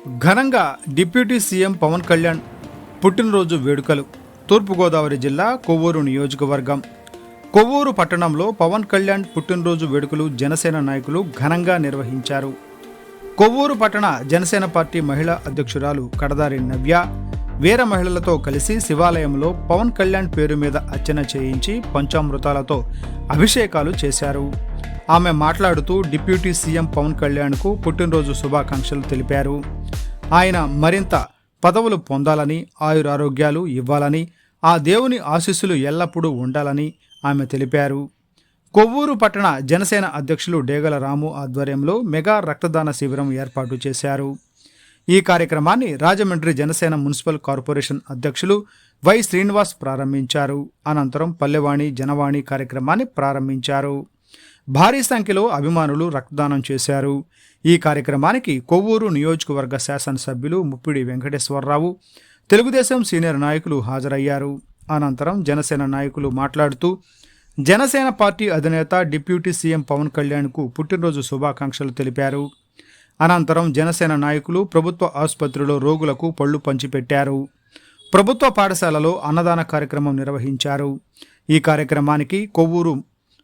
ఘనంగా deputy CM Pawan Kalyan పుట్టినరోజు వేడుకలు. తూర్పుగోదావరి జిల్లా కొవ్వూరు నియోజకవర్గం కొవ్వూరు పట్టణంలో పవన్ కళ్యాణ్ పుట్టినరోజు వేడుకలు జనసేన నాయకులు ఘనంగా నిర్వహించారు. కొవ్వూరు పట్టణ జనసేన పార్టీ మహిళా అధ్యక్షురాలు కడదారి నవ్య వీర మహిళలతో కలిసి శివాలయంలో పవన్ కళ్యాణ్ పేరు మీద అర్చన చేయించి పంచామృతాలతో అభిషేకాలు చేశారు. ఆమె మాట్లాడుతూ డిప్యూటీ సీఎం పవన్ కళ్యాణ్కు పుట్టినరోజు శుభాకాంక్షలు తెలిపారు. ఆయన మరింత పదవులు పొందాలని, ఆయురారోగ్యాలు ఇవ్వాలని, ఆ దేవుని ఆశీస్సులు ఎల్లప్పుడూ ఉండాలని ఆమె తెలిపారు. కొవ్వూరు పట్టణ జనసేన అధ్యక్షులు డేగల రాము ఆధ్వర్యంలో మెగా రక్తదాన శిబిరం ఏర్పాటు చేశారు. ఈ కార్యక్రమాన్ని రాజమండ్రి జనసేన మున్సిపల్ కార్పొరేషన్ అధ్యక్షులు వై శ్రీనివాస్ ప్రారంభించారు. అనంతరం పల్లెవాణి జనవాణి కార్యక్రమాన్ని ప్రారంభించారు. భారీ సంఖ్యలో అభిమానులు రక్తదానం చేశారు. ఈ కార్యక్రమానికి కొవ్వూరు నియోజకవర్గ శాసనసభ్యులు ముప్పిడి వెంకటేశ్వరరావు, తెలుగుదేశం సీనియర్ నాయకులు హాజరయ్యారు. అనంతరం జనసేన నాయకులు మాట్లాడుతూ జనసేన పార్టీ అధినేత డిప్యూటీ సీఎం పవన్ కళ్యాణ్కు పుట్టినరోజు శుభాకాంక్షలు తెలిపారు. అనంతరం జనసేన నాయకులు ప్రభుత్వ ఆసుపత్రిలో రోగులకు పళ్లు పంచిపెట్టారు. ప్రభుత్వ పాఠశాలలో అన్నదాన కార్యక్రమం నిర్వహించారు. ఈ కార్యక్రమానికి కొవ్వూరు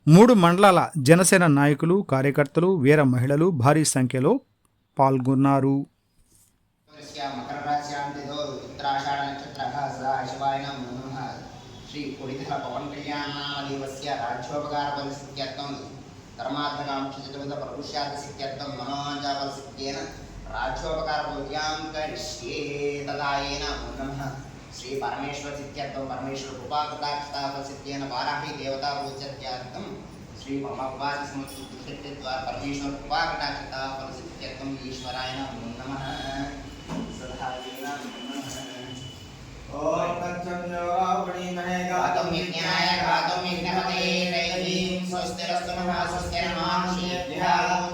3 మండలాల జనసేన నాయకులు, కార్యకర్తలు, వీర మహిళలు భారీ సంఖ్యలో పాల్గొన్నారు. శ్రీ కొడిధర పవన్ కళ్యాణ నామదేవస్య రాజ్యోపకార బలసిద్ధ్యర్థం ధర్మార్థకాంక్షిత ప్రభుష్యార్థసిద్ధ్యర్థం మనోవాంఛాబలసిద్ధ్యేన రాజ్యోపకార బోధ్యాం కరిష్యే తదాయేన నమః. శ్రీ పరమేశ్వర సిద్ధ్యర్థం పరమేశ్వర కృపాకటాక్షతాఫలసిద్ధ్యేన వారాహి దేవతా పూజత్యార్థం శ్రీ మమవాది సమస్య ద్వారా పరమేశ్వర కృపాకటాక్షతాఫలసిద్ధ్యర్థం ఈశ్వరాయ నమః. సదాయేన నమః. ఓం తత్సంయోగణీమహే గాతం విజ్ఞాయ గాతం విఘ్నపతే దైవీం స్వస్తిరస్తు నమః స్వస్తిర్మానుష్యేభ్యః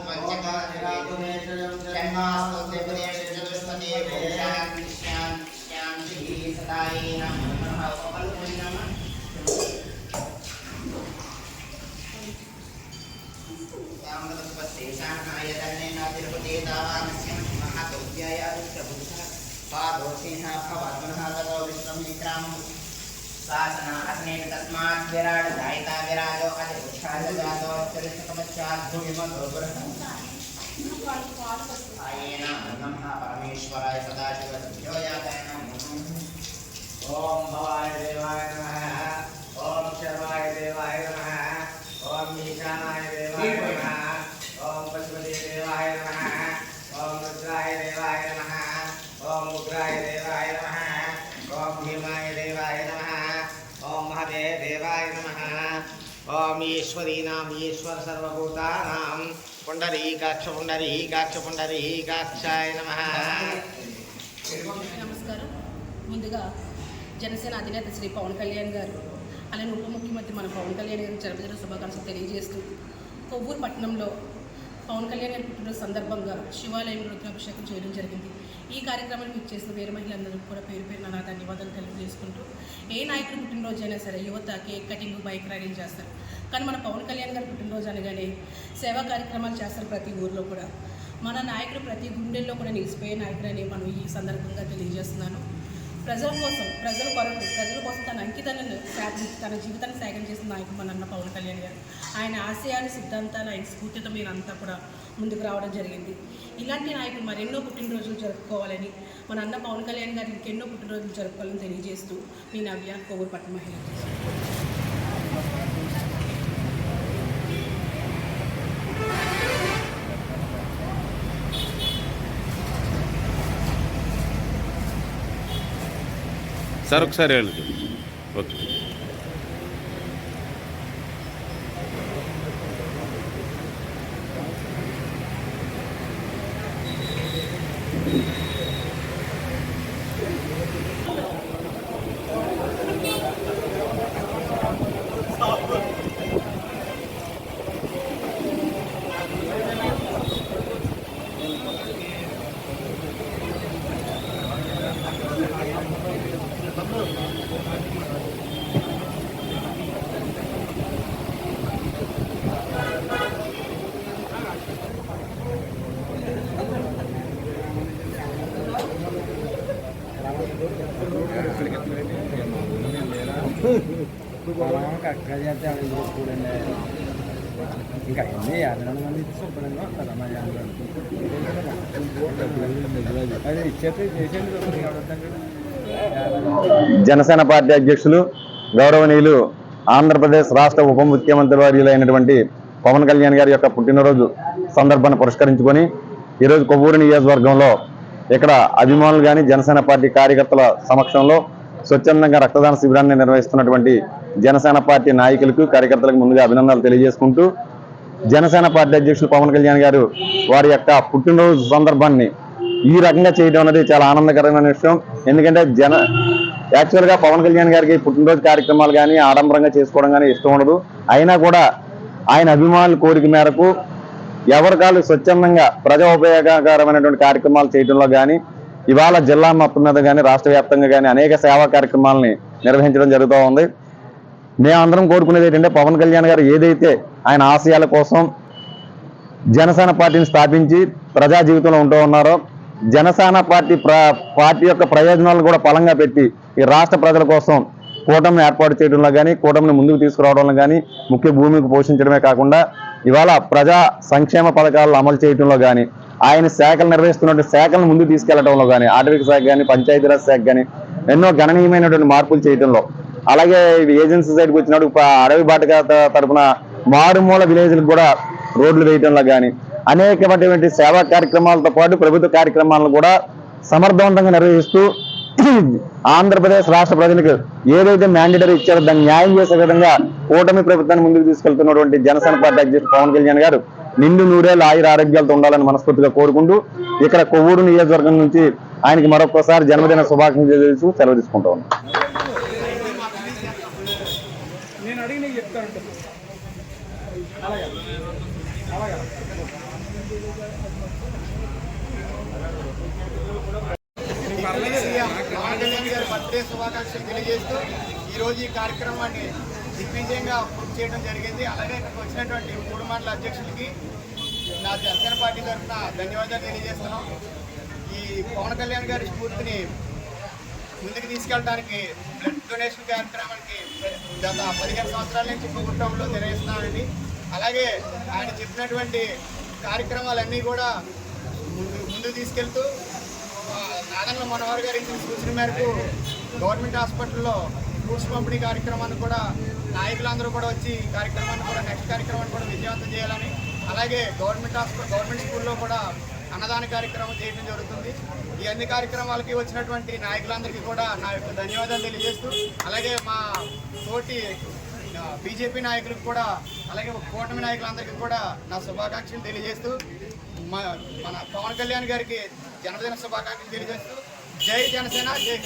త్వచ్చకానిరాతునేషయం జన్మాస్తు దేవదేశ చతుష్పదే భూషాంతి సదాయేన నమః. ఉపల్పరిణమ యామదస్పస్తేషానాయ తన్నేన తిరుపతే తావానస్య మహాతౌద్యాయ అదుష్టబుద్ధ పాదోషేణ భవాత్మనః తతో విశ్వమిత్రం శాసనాసనేన తస్మాత్ విరాట్ జాయితా విరాజో అధిపుష్పాద జాతో చరిత్రకమచ్చాద్భువిమతో పురః ఆయేన నమః. పరమేశ్వరాయ సదాశివసిద్ధ్యోయాయ నమః. ఓం భవాయ దేవాయ నమః. ఓం శర్వాయ దేవాయ నమః. ఓం ఈశానాయ దేవాయ నమః. ఓం పశుపతే దేవాయ నమః. ఓం రుద్రాయ దేవాయ నమః. ఓం ఉగ్రాయ దేవాయ నమః. ఓం భీమాయ దేవాయ నమః. ఓం మహదే దేవాయ నమః. ఓం ఈశ్వరీనాం ఈశ్వర సర్వభూతానాం పుండరీకాక్ష పుండరీకాక్ష పుండరీకాక్షాయ నమః. నమస్కారం. ముందుగా జనసేన అధినేత శ్రీ పవన్ కళ్యాణ్ గారు, అలానే ఉప ముఖ్యమంత్రి మన పవన్ కళ్యాణ్ గారికి జన్మదిన శుభాకాంక్షలు తెలియజేస్తూ కొవ్వూరు పట్టణంలో పవన్ కళ్యాణ్ గారి పుట్టినరోజు సందర్భంగా శివాలయంలో రుద్రాభిషేకం చేయడం జరిగింది. ఈ కార్యక్రమాన్ని మీకు చేసిన వీర మహిళలందరూ కూడా పేరు పేరున నా ధన్యవాదాలు తెలియజేసుకుంటూ, ఏ నాయకుడి పుట్టినరోజు అయినా సరే యువత కేక్ కటింగ్, బైక్ రైడింగ్ చేస్తారు. కానీ మన పవన్ కళ్యాణ్ గారి పుట్టినరోజు అనగానే సేవా కార్యక్రమాలు చేస్తారు ప్రతి ఊరిలో కూడా. మన నాయకుడు ప్రతి గుండెల్లో కూడా నిలిచిపోయే నాయకుడని మనం ఈ సందర్భంగా తెలియజేస్తున్నాను. ప్రజల కోసం, ప్రజల కొరకు, ప్రజల కోసం తన అంకితాన్ని తన జీవితాన్ని త్యాగం చేసిన నాయకుడు మన అన్న పవన్ కళ్యాణ్ గారు. ఆయన ఆశయాలు, సిద్ధాంతాలు, ఆయన స్ఫూర్తితో మీరంతా కూడా ముందుకు రావడం జరిగింది. ఇలాంటి నాయకులు మరెన్నో పుట్టినరోజులు జరుపుకోవాలని, మన అన్న పవన్ కళ్యాణ్ గారు ఇంకెన్నో పుట్టినరోజులు జరుపుకోవాలని తెలియజేస్తూ మీ నవ్య, కొవ్వూరు పట్టణ మహిళ. సార్ ఒకసారి వెళ్ళదు. ఓకే. కరెక్ట్గా చేస్తే అవి చూడండి ఇంకా అన్నీ 50 మంది శుభ్రంగా వస్తారు మా అది ఇచ్చేస్తే చేసేది జనసేన పార్టీ అధ్యక్షులు గౌరవనీయులు ఆంధ్రప్రదేశ్ రాష్ట్ర ఉప ముఖ్యమంత్రి వర్యులైనటువంటి పవన్ కళ్యాణ్ గారి యొక్క పుట్టినరోజు సందర్భాన్ని పురస్కరించుకొని ఈరోజు కొవ్వూరు నియోజకవర్గంలో ఇక్కడ అభిమానులు కానీ జనసేన పార్టీ కార్యకర్తల సమక్షంలో స్వచ్ఛందంగా రక్తదాన శిబిరాన్ని నిర్వహిస్తున్నటువంటి జనసేన పార్టీ నాయకులకు కార్యకర్తలకు ముందుగా అభినందనలు తెలియజేసుకుంటూ జనసేన పార్టీ అధ్యక్షులు పవన్ కళ్యాణ్ గారు వారి యొక్క పుట్టినరోజు సందర్భాన్ని ఈ రకంగా చేయడం అనేది చాలా ఆనందకరమైన విషయం. ఎందుకంటే యాక్చువల్గా పవన్ కళ్యాణ్ గారికి పుట్టినరోజు కార్యక్రమాలు కానీ ఆడంబరంగా చేసుకోవడం కానీ ఇష్టం ఉండదు. అయినా కూడా ఆయన అభిమానుల కోరిక మేరకు ఎవరికాలు స్వచ్ఛందంగా ప్రజా ఉపయోగకరమైనటువంటి కార్యక్రమాలు చేయడంలో కానీ ఇవాళ జిల్లా మొత్తం మీద కానీ రాష్ట్ర వ్యాప్తంగా కానీ అనేక సేవా కార్యక్రమాలని నిర్వహించడం జరుగుతూ ఉంది. మేమందరం కోరుకునేది ఏంటంటే పవన్ కళ్యాణ్ గారు ఏదైతే ఆయన ఆశయాల కోసం జనసేన పార్టీని స్థాపించి ప్రజా జీవితంలో ఉంటూ ఉన్నారో జనసేన పార్టీ యొక్క ప్రయోజనాలను కూడా బలంగా పెట్టి ఈ రాష్ట్ర ప్రజల కోసం కూటమిని ఏర్పాటు చేయడంలో కానీ కూటమిని ముందుకు తీసుకురావడంలో కానీ ముఖ్య భూమికి పోషించడమే కాకుండా ఇవాళ ప్రజా సంక్షేమ పథకాలను అమలు చేయడంలో కానీ ఆయన శాఖలు నిర్వహిస్తున్నటువంటి శాఖలను ముందుకు తీసుకెళ్లడంలో కానీ ఆర్థిక శాఖ కానీ పంచాయతీరాజ్ శాఖ కానీ ఎన్నో గణనీయమైనటువంటి మార్పులు చేయడంలో అలాగే ఏజెన్సీ సైడ్కి వచ్చినప్పుడు అడవి బాటగా తరపున మారుమూల విలేజ్లకు కూడా రోడ్లు వేయడంలో కానీ అనేకమైనటువంటి సేవా కార్యక్రమాలతో పాటు ప్రభుత్వ కార్యక్రమాలను కూడా సమర్థవంతంగా నిర్వహిస్తూ ఆంధ్రప్రదేశ్ రాష్ట్ర ప్రజలకు ఏదైతే మ్యాండేటరీ ఇచ్చారో దాన్ని న్యాయం చేసే విధంగా కూటమి ప్రభుత్వాన్ని ముందుకు తీసుకెళ్తున్నటువంటి జనసేన పార్టీ అధ్యక్షుడు పవన్ కళ్యాణ్ గారు నిండు నూరేళ్ళు ఆయుర ఆరోగ్యాలతో ఉండాలని మనస్ఫూర్తిగా కోరుకుంటూ ఇక్కడ కొవ్వూరు నియోజకవర్గం నుంచి ఆయనకి మరొకసారి జన్మదిన శుభాకాంక్షలు తెలుసు సెలవు తీసుకుంటా ఉన్నాం. బర్త్డే శుభాకాంక్షలు తెలియజేస్తూ ఈరోజు ఈ కార్యక్రమాన్ని దిగ్విజయంగా పూర్తి చేయడం జరిగింది. అలాగే ఇక్కడికి వచ్చినటువంటి 3 మండల అధ్యక్షులకి నా జనసేన పార్టీ తరఫున ధన్యవాదాలు తెలియజేస్తున్నాం. ఈ పవన్ కళ్యాణ్ గారి స్ఫూర్తిని ముందుకు తీసుకెళ్ళడానికి బ్లడ్ డొనేషన్ కార్యక్రమానికి గత 15 సంవత్సరాల నుంచి ప్రభుత్వంలో నిర్వహిస్తున్నామండి. అలాగే ఆయన చెప్పినటువంటి కార్యక్రమాలన్నీ కూడా ముందుకు తీసుకెళ్తూ నాదన్న మనోహర్ గారి సూచన మేరకు గవర్నమెంట్ హాస్పిటల్లో ఫ్రూట్స్ పంపిణీ కార్యక్రమాన్ని కూడా నాయకులందరూ కూడా వచ్చి కార్యక్రమాన్ని కూడా నెక్స్ట్ కార్యక్రమాన్ని కూడా విజయవంతం చేయాలని అలాగే గవర్నమెంట్ స్కూల్లో కూడా అన్నదాన కార్యక్రమం చేయడం జరుగుతుంది. ఈ అన్ని కార్యక్రమాలకి వచ్చినటువంటి నాయకులందరికీ కూడా నా యొక్క ధన్యవాదాలు తెలియజేస్తూ అలాగే మా తోటి బీజేపీ నాయకులకు కూడా అలాగే కూటమి నాయకులందరికీ కూడా నా శుభాకాంక్షలు తెలియజేస్తూ మన పవన్ కళ్యాణ్ గారికి జన్మదిన శుభాకాంక్షలు తెలియజేస్తూ జై జనసేన జై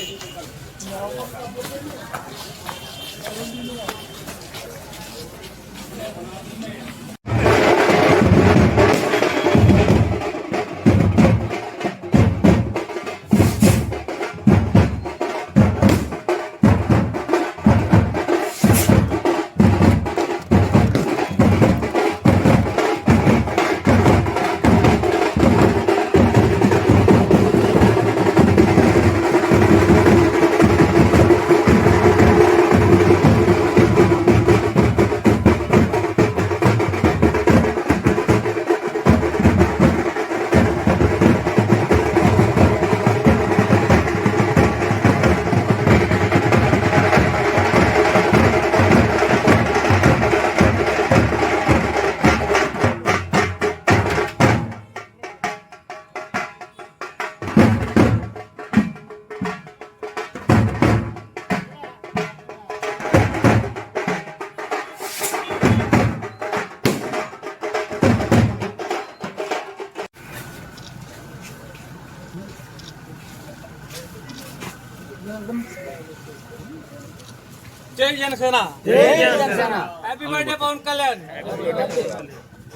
జై జనసేన హ్యాపీ బర్త్డే పవన్ కళ్యాణ్.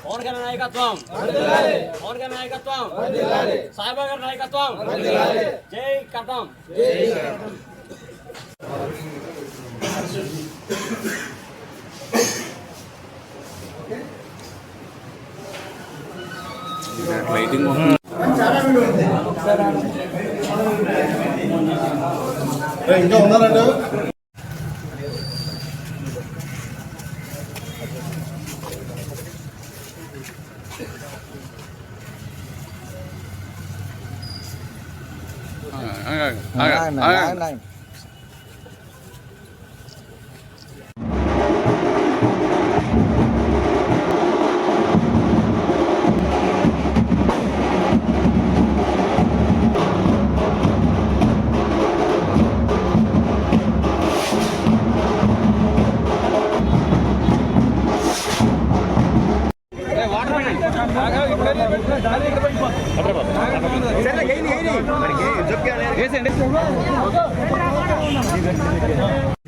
పవన్ కళ్యాణ్ నాయకత్వం, పవన్ కళ్యాణ్ నాయకత్వం, సాయిబాబా గారి నాయకత్వం. జై కథం. లైటింగ్ ఇంకా ఉన్నారండి.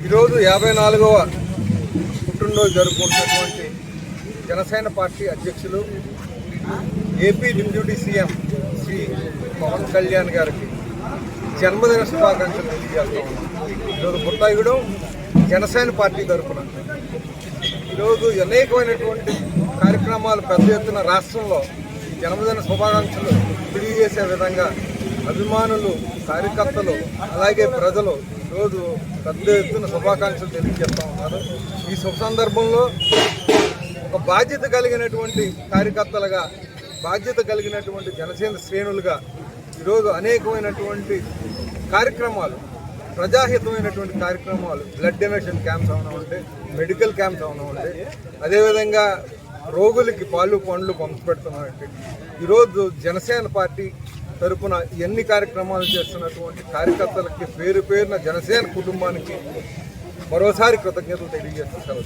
ఈరోజు 54వ పుట్టినరోజు జరుపుకుంటున్నటువంటి జనసేన పార్టీ అధ్యక్షులు AP deputy CM Shri Pawan Kalyan గారికి జన్మదిన శుభాకాంక్షలు తెలియజేస్తా ఉన్నాం. ఈరోజు బుట్టాయిగూడెం జనసేన పార్టీ తరఫున ఈరోజు అనేకమైనటువంటి కార్యక్రమాలు పెద్ద ఎత్తున రాష్ట్రంలో జన్మదిన శుభాకాంక్షలు తెలియజేసే విధంగా అభిమానులు, కార్యకర్తలు, అలాగే ప్రజలు ఈరోజు పెద్ద ఎత్తున శుభాకాంక్షలు తెలియజేస్తూ ఉన్నారు. ఈ శుభ సందర్భంలో ఒక బాధ్యత కలిగినటువంటి కార్యకర్తలుగా, బాధ్యత కలిగినటువంటి జనసేన శ్రేణులుగా ఈరోజు అనేకమైనటువంటి కార్యక్రమాలు, ప్రజాహితమైనటువంటి కార్యక్రమాలు, బ్లడ్ డొనేషన్ క్యాంప్స్ అవునా ఉంటే, మెడికల్ క్యాంప్స్ అవునా ఉంటే, అదేవిధంగా రోగులకి పాలు పండ్లు పంచిపెడుతున్నామంటే, ఈరోజు జనసేన పార్టీ తరపున ఎన్ని కార్యక్రమాలు చేస్తున్నటువంటి కార్యకర్తలకి పేరు పేరున జనసేన కుటుంబానికి మరోసారి కృతజ్ఞతలు తెలియజేస్తున్నారు.